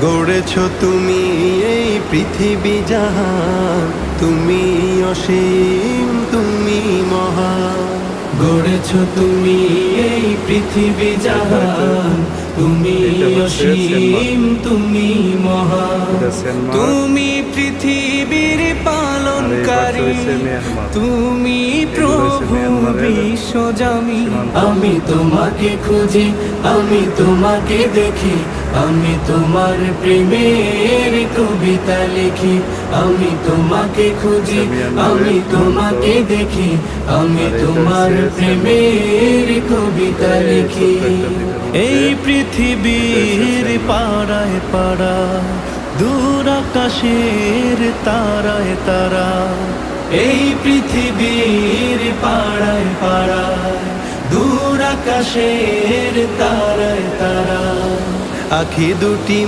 গড়েছ তুমি এই পৃথিবী জাহান, তুমি অসীম, তুমি মহান। গড়েছ তুমি এই পৃথিবী জাহান, তুমি অসীম, তুমি মহান। তুমি পৃথিবীর পালনকারী, তুমি প্রভু বিশ্বজামি। আমি তোমাকে খুঁজি, আমি তোমাকে দেখি, আমি তোমার প্রেমের কবিতা লিখি। আমি তোমাকে খুঁজি, আমি তোমাকে দেখি, আমি তোমার প্রেমের কবিতা লিখি। এই পৃথিবীর পাড়ায় পাড়া, দূর আকাশের তারায় তারা। এই পৃথিবীর পাড়ায় পাড়ায়, দূর আকাশের তারায় তারা। আখি দুটি